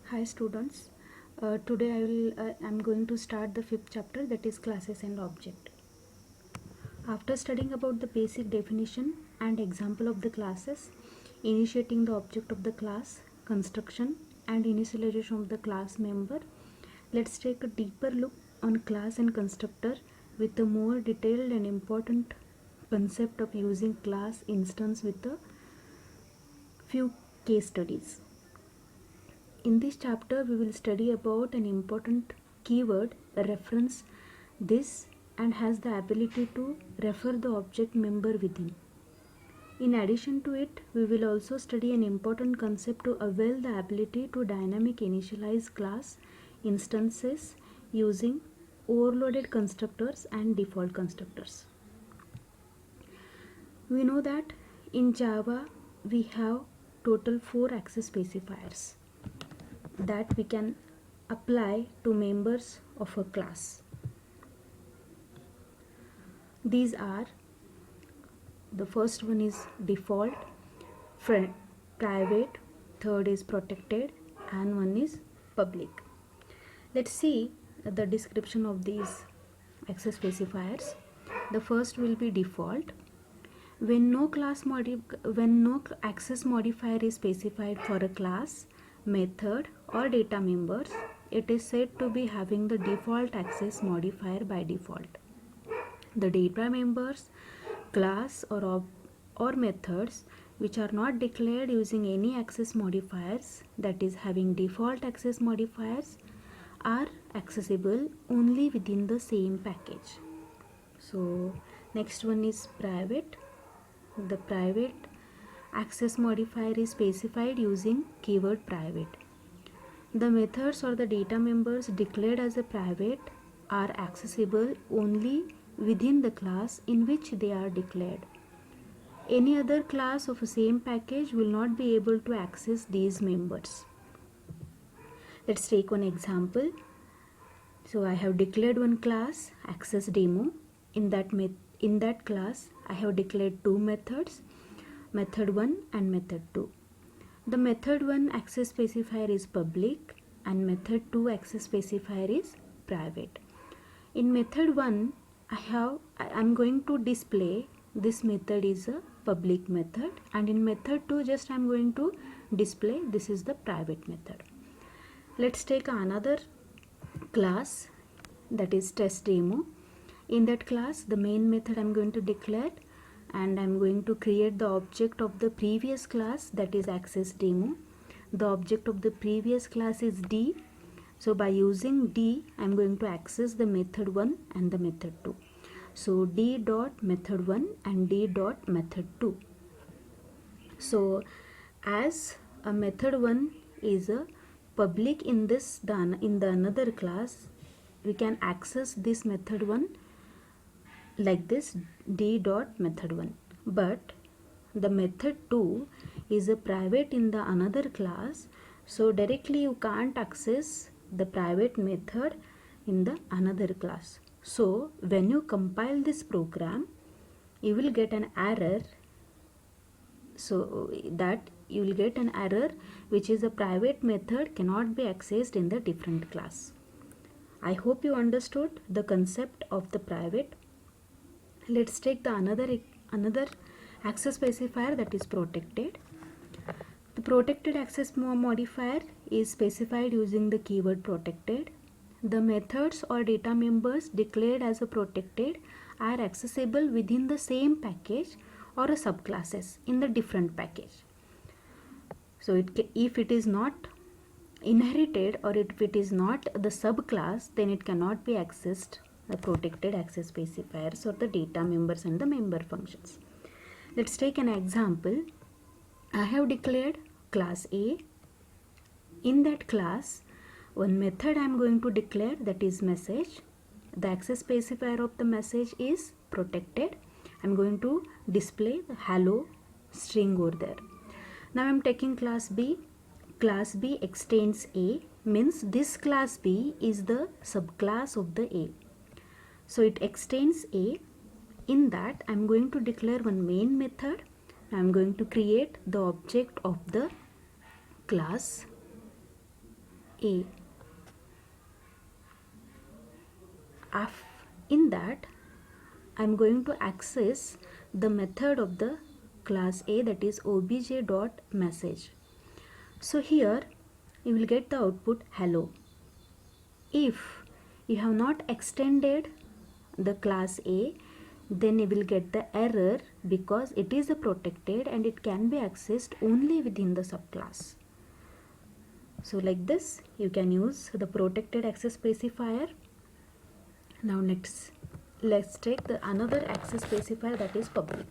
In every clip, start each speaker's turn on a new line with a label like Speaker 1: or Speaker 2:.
Speaker 1: Hi students. Today I'm going to start the fifth chapter, that is classes and object. After studying about the basic definition and example of the classes, initiating the object of the class, construction and initialization of the class member, let's take a deeper look on class and constructor with a more detailed and important concept of using class instance with a few case studies. In this chapter, we will study about an important keyword reference this and has the ability to refer the object member within. In addition to it, we will also study an important concept to avail the ability to dynamic initialize class instances using overloaded constructors and default constructors. We know that in Java we have total 4 access specifiers that we can apply to members of a class. These are, the first one is default, private, third is protected, and one is public. Let's see the description of these access specifiers. The first will be default. When no access modifier is specified for a class, method or data members, it is said to be having the default access modifier by default. The data members, class or methods which are not declared using any access modifiers, that is having default access modifiers, are accessible only within the same package. So next one is private. The private access modifier is specified using keyword private. The methods or the data members declared as a private are accessible only within the class in which they are declared. Any other class of the same package will not be able to access these members. Let's take one example. So I have declared one class, access demo. In that class I have declared two methods, method 1 and method 2. The method 1 access specifier is public and method 2 access specifier is private. In method 1 I am going to display this method is a public method, and in method 2 just I am going to display this is the private method. Let's take another class, that is test demo. In that class the main method I am going to declare, and I am going to create the object of the previous class, that is access demo. The object of the previous class is D. So by using D I am going to access the method 1 and the method 2. So D dot method 1 and D dot method 2. So as a method 1 is a public in the another class, we can access this method 1 like this, D dot method 1. But the method 2 is a private in the another class, so directly you can't access the private method in the another class. So when you compile this program, you will get an error. So that you will get an error which is a private method cannot be accessed in the different class. I hope you understood the concept of the private. Let's take the another access specifier, that is protected. The protected access modifier is specified using the keyword protected. The methods or data members declared as a protected are accessible within the same package or a subclasses in the different package. So if it is not inherited or if it is not the subclass, then it cannot be accessed, the protected access specifiers or the data members and the member functions. Let's take an example. I have declared class A. In that class, one method I am going to declare, that is message. The access specifier of the message is protected. I am going to display the hello string over there. Now I am taking class B. Class B extends A, means this class B is the subclass of the A. So it extends A. In that I am going to declare one main method. I am going to create the object of the class A. In that, I'm going to access the method of the class A, that is obj.message. So here you will get the output hello. If you have not extended the class A, then you will get the error because it is a protected and it can be accessed only within the subclass. So like this you can use the protected access specifier. Now next let's take the another access specifier, that is public.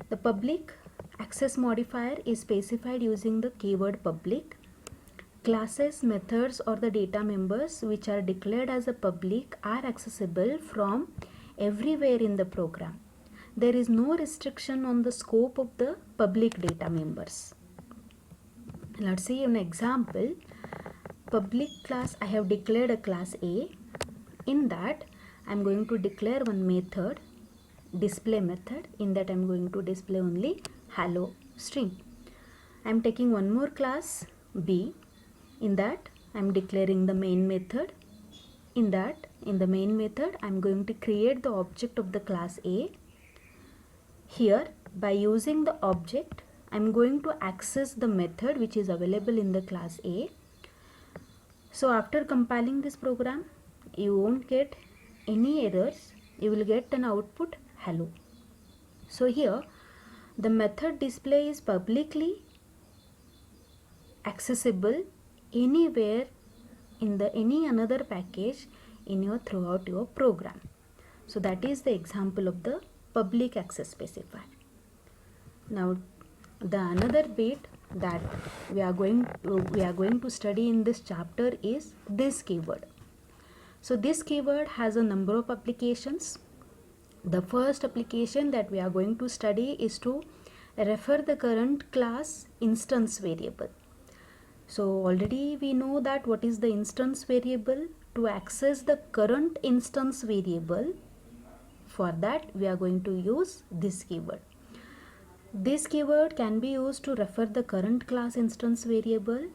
Speaker 1: The public access modifier is specified using the keyword public. Classes, methods or the data members which are declared as a public are accessible from everywhere in the program. There is no restriction on the scope of the public data members. Let's see an example. Public class, I have declared a class A. In that I am going to declare one method, display method. In that I am going to display only hello string. I am taking one more class B. In that I am declaring the main method. In the main method I am going to create the object of the class A. Here by using the object I am going to access the method which is available in the class A. So after compiling this program, you won't get any errors. You will get an output hello. So here the method display is publicly accessible anywhere in the any another package in your throughout your program. So that is the example of the public access specifier. Now the another bit that we are going to study in this chapter is this keyword. So this keyword has a number of applications. The first application that we are going to study is to refer the current class instance variable. So already we know that what is the instance variable. To access the current instance variable, for that we are going to use this keyword. This keyword can be used to refer the current class instance variable.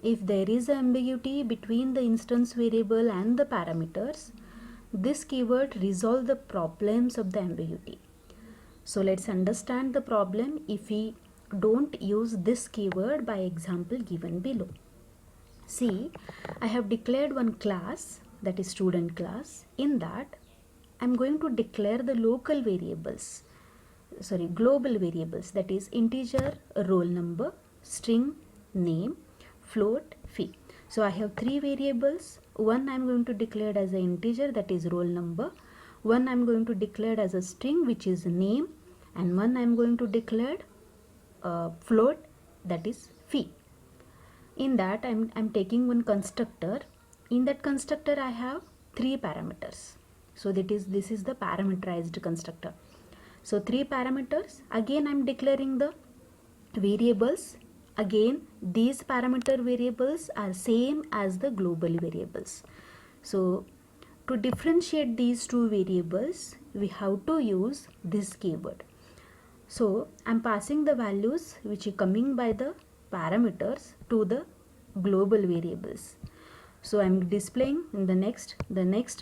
Speaker 1: If there is ambiguity between the instance variable and the parameters, this keyword resolves the problems of the ambiguity. So let's understand the problem if we don't use this keyword by example given below. See, I have declared one class, that is student class. In that I am going to declare the local variables, global variables, that is integer, roll number, string, name, float, fee. So I have three variables. One I am going to declare as an integer, that is roll number. One I am going to declare as a string, which is name, and one I am going to declare float, that is fee. In that I am taking one constructor. In that constructor I have three parameters. So this is the parameterized constructor. So three parameters. Again I am declaring the variables. Again these parameter variables are same as the global variables. So to differentiate these two variables, we have to use this keyword. So I am passing the values which are coming by the parameters to the global variables. So I am displaying in the next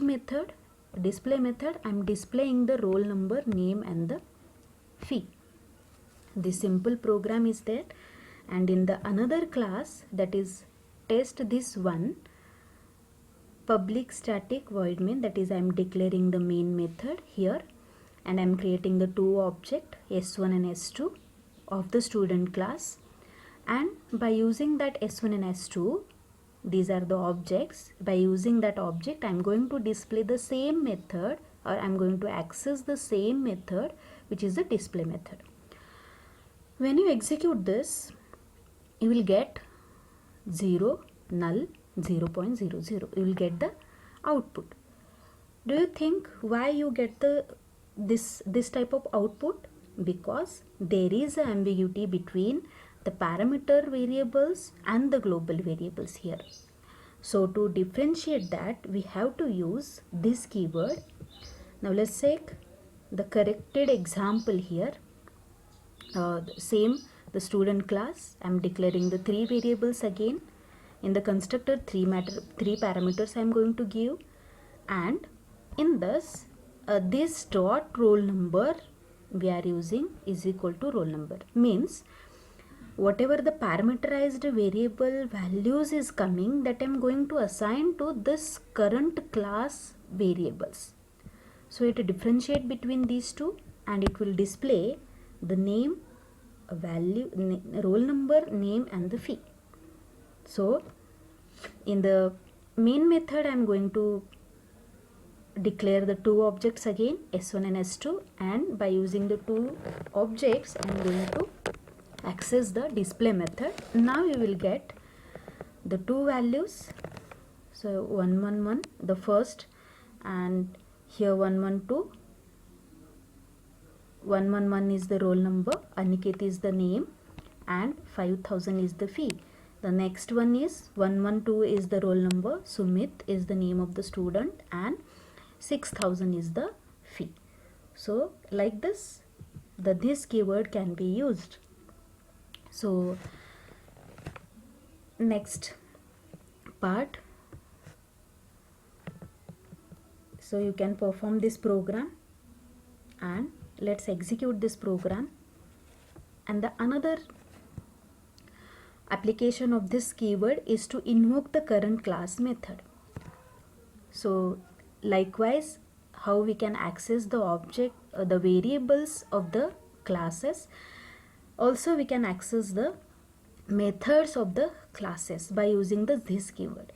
Speaker 1: method, display method, I am displaying the roll number, name and the fee. This simple program is there. And in the another class, that is test this one, public static void main, that is I am declaring the main method here, and I am creating the two object S1 and S2 of the student class. And by using that S1 and S2, these are the objects. By using that object, I am going to display the same method, or I am going to access the same method, which is the display method. When you execute this, you will get 0, null, 0.00. You will get the output. Do you think why you get this type of output? Because there is an ambiguity between the parameter variables and the global variables here. So to differentiate that, we have to use this keyword. Now let's take the corrected example here. The student class, I am declaring the three variables again. In the constructor, three parameters I am going to give, and in this this dot roll number we are using is equal to roll number, means whatever the parameterized variable values is coming, that I am going to assign to this current class variables. So it differentiate between these two, and it will display the name, value, roll number, name, and the fee. So in the main method I am going to declare the two objects again, S1 and S2, and by using the two objects I am going to access the display method. Now you will get the two values. So 111 the first, and here 112. 111 is the roll number, Aniket is the name, and 5000 is the fee. The next one is 112 is the roll number, Sumit is the name of the student, and 6000 is the fee. So like this, this keyword can be used. So next part, so you can perform this program, and let's execute this program. And the another application of this keyword is to invoke the current class method. So likewise, how we can access the object, the variables of the classes, also we can access the methods of the classes by using this keyword.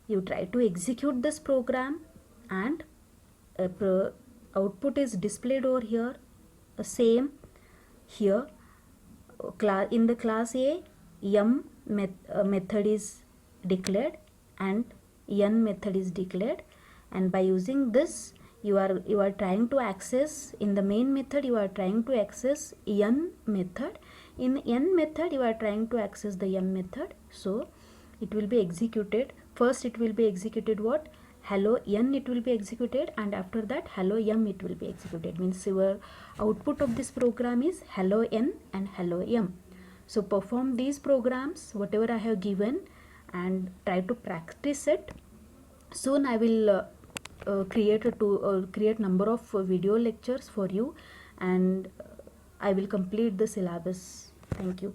Speaker 1: You try to execute this program, and output is displayed over here. Same here, in the class A, method is declared and n method is declared, and by using this you are trying to access, in the main method you are trying to access n method, in n method you are trying to access the m method. So it will be executed, first it will be executed what, hello n it will be executed, and after that hello m it will be executed, means your output of this program is hello n and hello m. So perform these programs whatever I have given and try to practice it. Soon I will create number of video lectures for you, and I will complete the syllabus. Thank you.